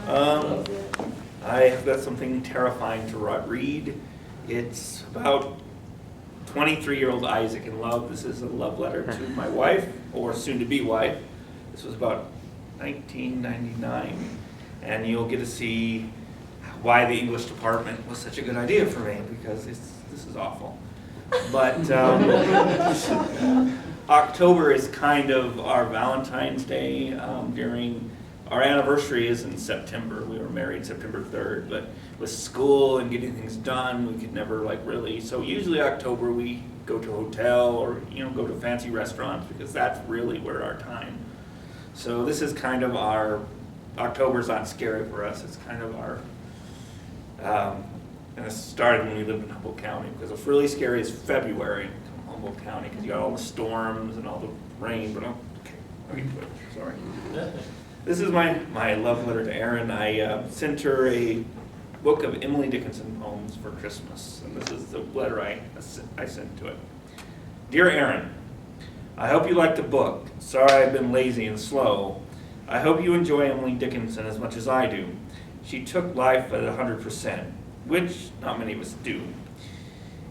Um, I've got something terrifying to read. It's about 23-year-old Isaac in love. This is a love letter to my wife, or soon-to-be wife. This was about 1999, and you'll get to see why the English department was such a good idea for me, because this is awful. But October is kind of our Valentine's Day. During our anniversary is in September. We were married September 3rd, but with school and getting things done, we could never really. So usually October we go to a hotel or go to fancy restaurants, because that's really where our time. So this is kind of our October's not scary for us. It's kind of our and it started when we lived in Humboldt County, because what's really scary is February in Humboldt County, because you got all the storms and all the rain. But sorry. This is my love letter to Erin. I sent her a book of Emily Dickinson poems for Christmas, and this is the letter I sent to it. Dear Erin, I hope you like the book. Sorry I've been lazy and slow. I hope you enjoy Emily Dickinson as much as I do. She took life at 100%, which not many of us do.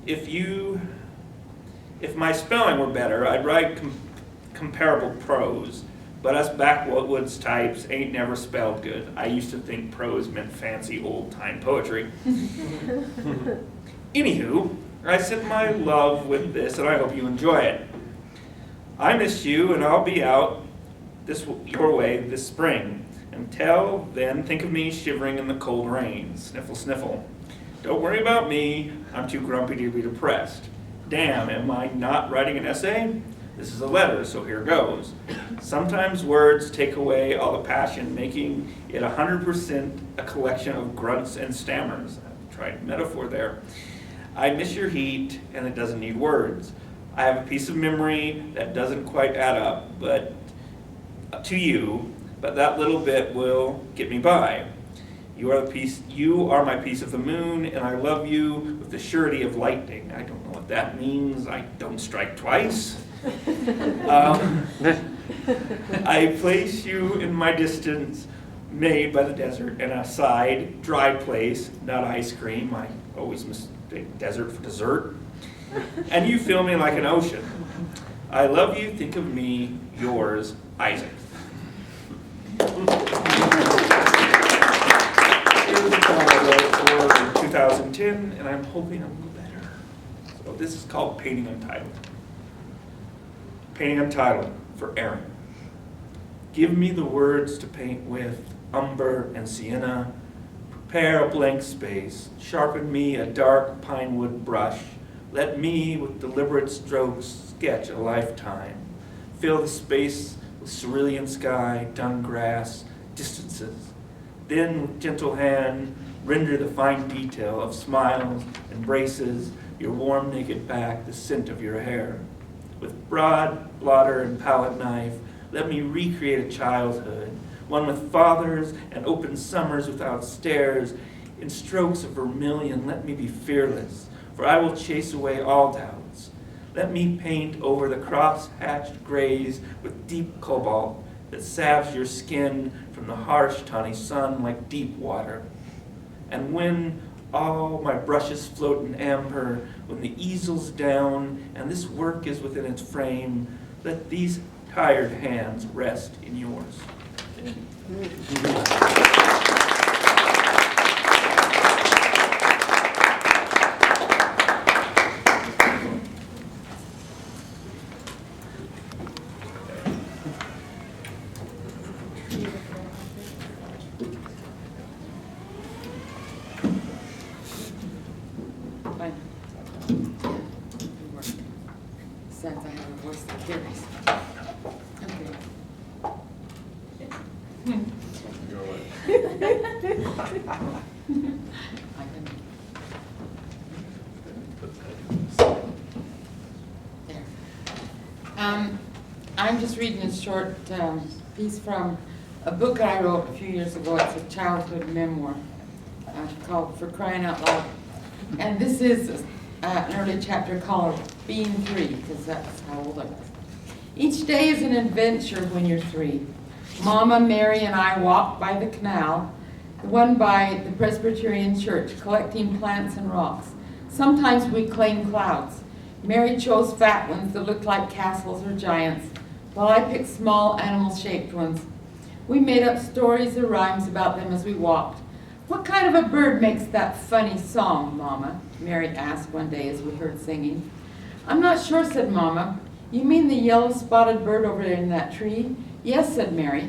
If my spelling were better, I'd write comparable prose. But us backwoods types ain't never spelled good. I used to think prose meant fancy old-time poetry. Anywho, I sent my love with this, and I hope you enjoy it. I miss you, and I'll be out your way this spring. Until then, think of me shivering in the cold rain. Sniffle, sniffle. Don't worry about me. I'm too grumpy to be depressed. Damn, am I not writing an essay? This is a letter, so here goes. Sometimes words take away all the passion, making it 100% a collection of grunts and stammers. I tried metaphor there. I miss your heat, and it doesn't need words. I have a piece of memory that doesn't quite add up, but to you, but that little bit will get me by. You are my piece of the moon, and I love you with the surety of lightning. I don't know what that means. I don't strike twice. I place you in my distance, made by the desert, and a side, dry place, not ice cream. I always mistake desert for dessert. And you feel me like an ocean. I love you, think of me, yours, Isaac. Here's a poem I wrote for 2010, and I'm hoping I'm a little better. So this is called Painting Untitled. Painting Untitled for Erin. Give me the words to paint with, umber and sienna. Prepare a blank space. Sharpen me a dark pine wood brush. Let me, with deliberate strokes, sketch a lifetime. Fill the space with cerulean sky, dun grass, distances. Then, with gentle hand, render the fine detail of smiles, embraces, your warm naked back, the scent of your hair. With broad blotter and palette knife, let me recreate a childhood, one with fathers and open summers without stairs. In strokes of vermilion, let me be fearless, for I will chase away all doubts. Let me paint over the cross-hatched grays with deep cobalt that salves your skin from the harsh tawny sun like deep water. And when all my brushes float in amber, when the easel's down and this work is within its frame, let these tired hands rest in yours. Since I have a voice that carries. Okay. There. I'm just reading a short piece from a book I wrote a few years ago. It's a childhood memoir called For Crying Out Loud. And this is an early chapter called Being 3, because that's how old I was. Each day is an adventure when you're 3. Mama, Mary, and I walk by the canal, the one by the Presbyterian Church, collecting plants and rocks. Sometimes we claim clouds. Mary chose fat ones that looked like castles or giants, while I picked small animal-shaped ones. We made up stories or rhymes about them as we walked. "What kind of a bird makes that funny song, Mama?" Mary asked one day as we heard singing. "I'm not sure," said Mama. "You mean the yellow-spotted bird over there in that tree?" "Yes," said Mary.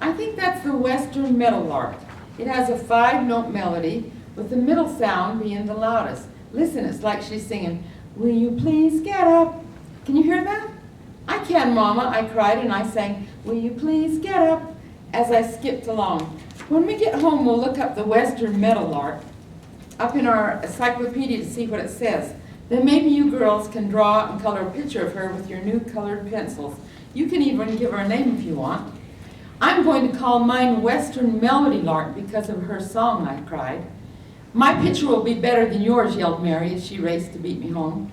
"I think that's the western meadowlark. It has a 5-note melody, with the middle sound being the loudest. Listen, it's like she's singing, 'Will you please get up?' Can you hear that?" "I can, Mama," I cried, and I sang, "Will you please get up?" as I skipped along. When we get home, we'll look up the western meadowlark up in our encyclopedia to see what it says. Then maybe you girls can draw and color a picture of her with your new colored pencils. You can even give her a name if you want. "I'm going to call mine Western Melody Lark because of her song," I cried. "My picture will be better than yours," yelled Mary as she raced to beat me home.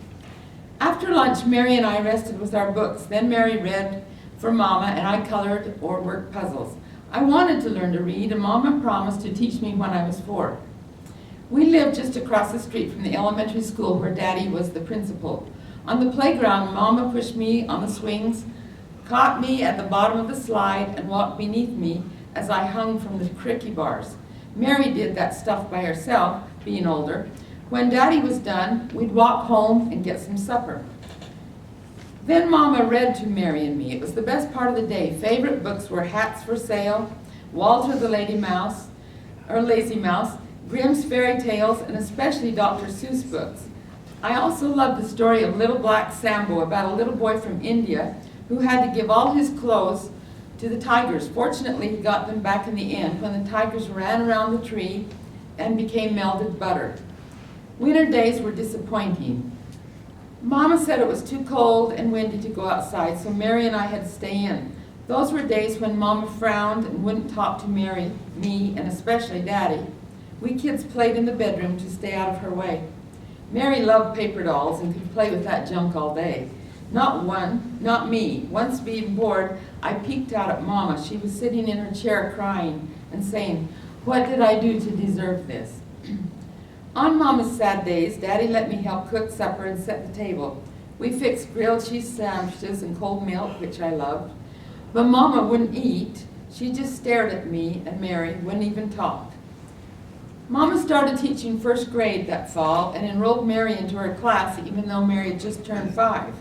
After lunch, Mary and I rested with our books. Then Mary read for Mama and I colored or worked puzzles. I wanted to learn to read, and Mama promised to teach me when I was 4. We lived just across the street from the elementary school where Daddy was the principal. On the playground, Mama pushed me on the swings, caught me at the bottom of the slide, and walked beneath me as I hung from the cricky bars. Mary did that stuff by herself, being older. When Daddy was done, we'd walk home and get some supper. Then Mama read to Mary and me. It was the best part of the day. Favorite books were Hats for Sale, Walter the Lazy Mouse, Grimm's Fairy Tales, and especially Dr. Seuss books. I also loved the story of Little Black Sambo, about a little boy from India who had to give all his clothes to the tigers. Fortunately, he got them back in the end when the tigers ran around the tree and became melted butter. Winter days were disappointing. Mama said it was too cold and windy to go outside, so Mary and I had to stay in. Those were days when Mama frowned and wouldn't talk to Mary, me, and especially Daddy. We kids played in the bedroom to stay out of her way. Mary loved paper dolls and could play with that junk all day. Not me. Once being bored, I peeked out at Mama. She was sitting in her chair crying and saying, "What did I do to deserve this?" On Mama's sad days, Daddy let me help cook supper and set the table. We fixed grilled cheese sandwiches and cold milk, which I loved. But Mama wouldn't eat. She just stared at me and Mary, wouldn't even talk. Mama started teaching 1st grade that fall and enrolled Mary into her class, even though Mary had just turned 5.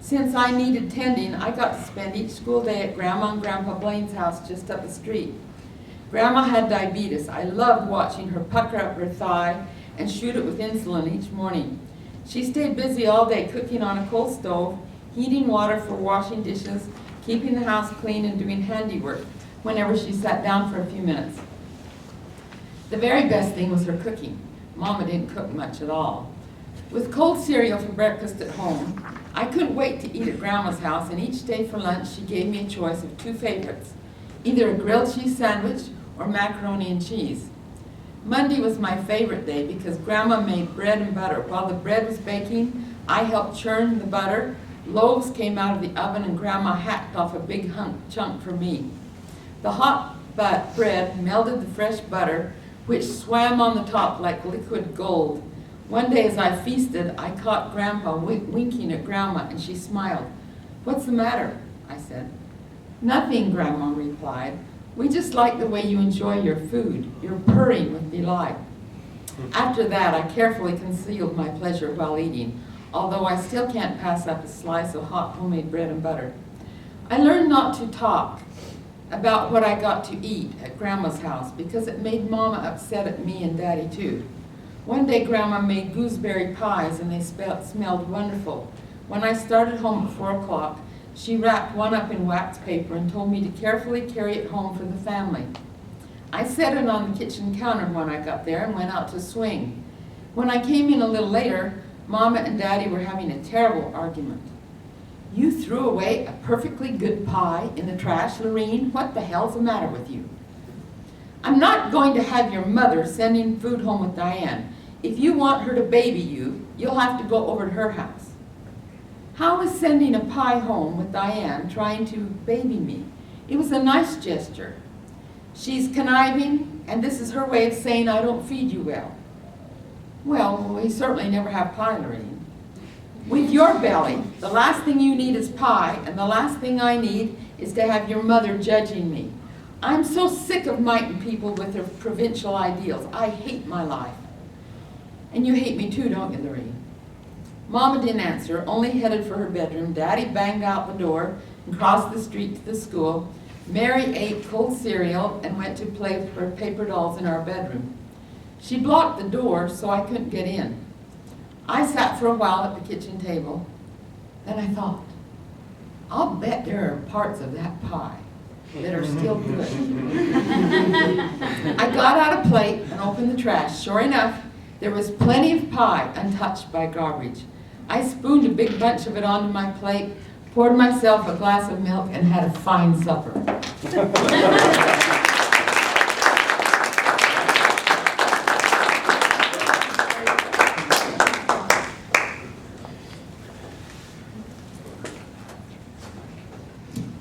Since I needed tending, I got to spend each school day at Grandma and Grandpa Blaine's house just up the street. Grandma had diabetes. I loved watching her pucker up her thigh and shoot it with insulin each morning. She stayed busy all day cooking on a coal stove, heating water for washing dishes, keeping the house clean, and doing handiwork whenever she sat down for a few minutes. The very best thing was her cooking. Mama didn't cook much at all. With cold cereal for breakfast at home, I couldn't wait to eat at Grandma's house, and each day for lunch she gave me a choice of 2 favorites, either a grilled cheese sandwich or macaroni and cheese. Monday was my favorite day because Grandma made bread and butter. While the bread was baking, I helped churn the butter. Loaves came out of the oven and Grandma hacked off a big chunk for me. The hot bread melted the fresh butter, which swam on the top like liquid gold. One day as I feasted, I caught Grandpa winking at Grandma, and she smiled. "What's the matter?" I said. "Nothing," Grandma replied. "We just like the way you enjoy your food. You're purring with delight." After that, I carefully concealed my pleasure while eating, although I still can't pass up a slice of hot homemade bread and butter. I learned not to talk about what I got to eat at Grandma's house because it made Mama upset at me and Daddy too. One day Grandma made gooseberry pies and they smelled wonderful. When I started home at 4 o'clock, she wrapped one up in wax paper and told me to carefully carry it home for the family. I set it on the kitchen counter when I got there and went out to swing. When I came in a little later, Mama and Daddy were having a terrible argument. "You threw away a perfectly good pie in the trash, Lorene. What the hell's the matter with you?" "I'm not going to have your mother sending food home with Diane. If you want her to baby you, you'll have to go over to her house." How was sending a pie home with Diane trying to baby me? It was a nice gesture. "She's conniving, and this is her way of saying I don't feed you well. Well, we certainly never have pie, Lorraine. With your belly, the last thing you need is pie, and the last thing I need is to have your mother judging me. I'm so sick of mighting people with their provincial ideals. I hate my life. And you hate me too, don't you, Lorraine? Mama didn't answer, only headed for her bedroom. Daddy banged out the door and crossed the street to the school. Mary ate cold cereal and went to play with her paper dolls in our bedroom. She blocked the door so I couldn't get in. I sat for a while at the kitchen table. Then I thought, I'll bet there are parts of that pie that are still good. I got out a plate and opened the trash. Sure enough, there was plenty of pie untouched by garbage. I spooned a big bunch of it onto my plate, poured myself a glass of milk, and had a fine supper.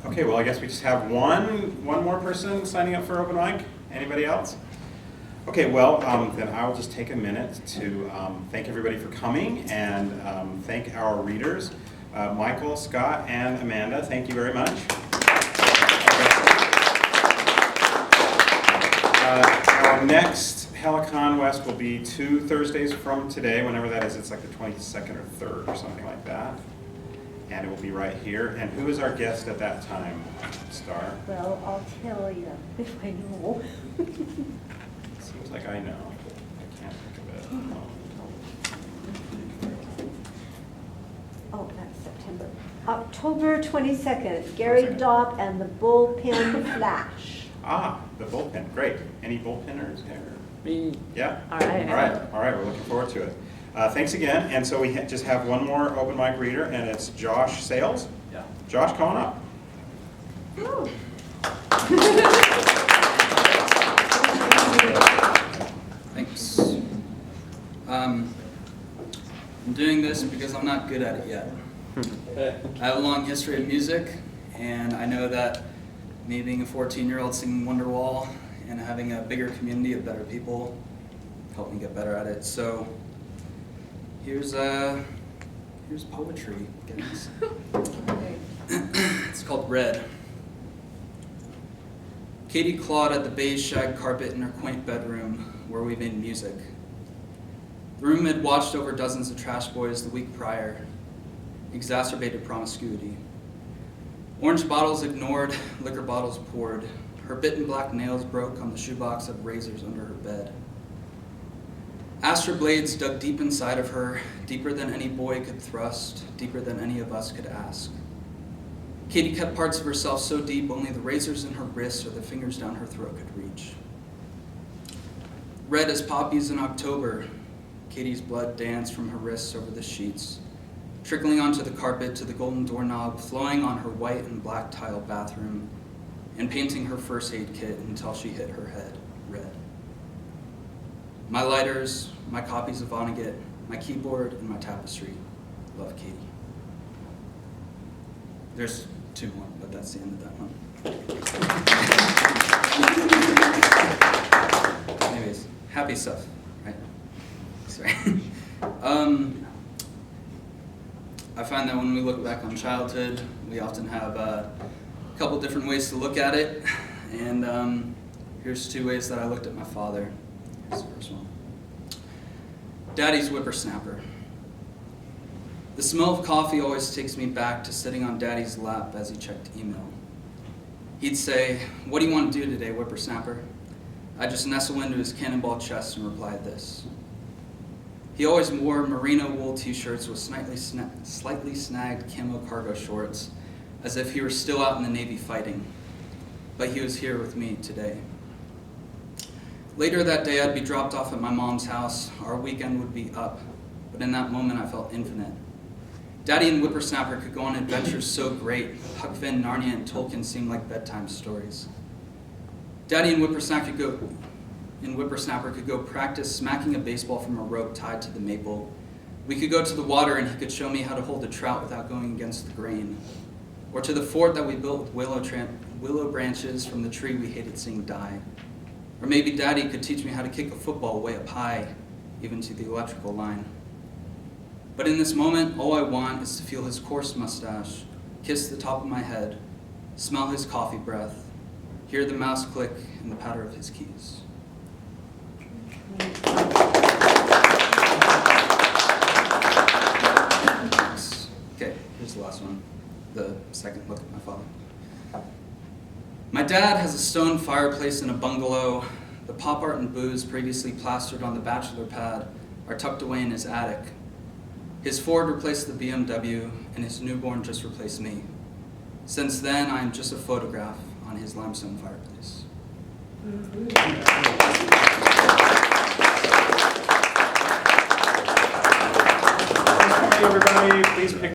Okay, well, I guess we just have one more person signing up for open mic. Anybody else? Okay, well, then I'll just take a minute to thank everybody for coming and thank our readers. Michael, Scott, and Amanda, thank you very much. Our next Helicon West will be 2 Thursdays from today, whenever that is. It's like the 22nd or 3rd or something like that. And it will be right here. And who is our guest at that time, Star? Well, I'll tell you if I know. Seems like I know. I can't think of it. Oh, that's September. October 22nd, Gary Dopp and the Bullpen Flash. Ah, the bullpen. Great. Any bullpenners here? Me. Yeah? All right. All right. We're looking forward to it. Thanks again. And so we just have one more open mic reader, and it's Josh Sales. Yeah. Josh, come on up. Oh. Thanks. I'm doing this because I'm not good at it yet. I have a long history of music, and I know that me being a 14-year-old singing Wonderwall and having a bigger community of better people helped me get better at it. So here's poetry, guys. It's called Red. Katie clawed at the beige shag carpet in her quaint bedroom where we made music. The room had watched over dozens of trash boys the week prior, exacerbated promiscuity. Orange bottles ignored, liquor bottles poured. Her bitten black nails broke on the shoebox of razors under her bed. Astra blades dug deep inside of her, deeper than any boy could thrust, deeper than any of us could ask. Katie kept parts of herself so deep only the razors in her wrists or the fingers down her throat could reach. Red as poppies in October, Katie's blood danced from her wrists over the sheets, trickling onto the carpet to the golden doorknob, flowing on her white and black tile bathroom, and painting her first aid kit until she hit her head red. My lighters, my copies of Vonnegut, my keyboard, and my tapestry. Love, Katie. There's 2 more, but that's the end of that one. Anyways, happy stuff, right? Sorry. I find that when we look back on childhood, we often have a couple different ways to look at it, and here's 2 ways that I looked at my father. Here's the first one. Daddy's whippersnapper. The smell of coffee always takes me back to sitting on Daddy's lap as he checked email. He'd say, "What do you want to do today, whippersnapper?" I'd just nestle into his cannonball chest and reply this. He always wore merino wool t-shirts with slightly snagged camo cargo shorts, as if he were still out in the Navy fighting. But he was here with me today. Later that day, I'd be dropped off at my mom's house. Our weekend would be up, but in that moment, I felt infinite. Daddy and Whippersnapper could go on adventures so great. Huck Finn, Narnia, and Tolkien seemed like bedtime stories. Daddy and Whippersnapper could go practice smacking a baseball from a rope tied to the maple. We could go to the water and he could show me how to hold a trout without going against the grain. Or to the fort that we built with willow branches from the tree we hated seeing die. Or maybe Daddy could teach me how to kick a football way up high, even to the electrical line. But in this moment, all I want is to feel his coarse mustache, kiss the top of my head, smell his coffee breath, hear the mouse click and the patter of his keys. Okay, here's the last one. The second look at my father. My dad has a stone fireplace in a bungalow. The pop art and booze previously plastered on the bachelor pad are tucked away in his attic. His Ford replaced the BMW, and his newborn just replaced me. Since then, I am just a photograph on his limestone fireplace. Hey, everybody, please pick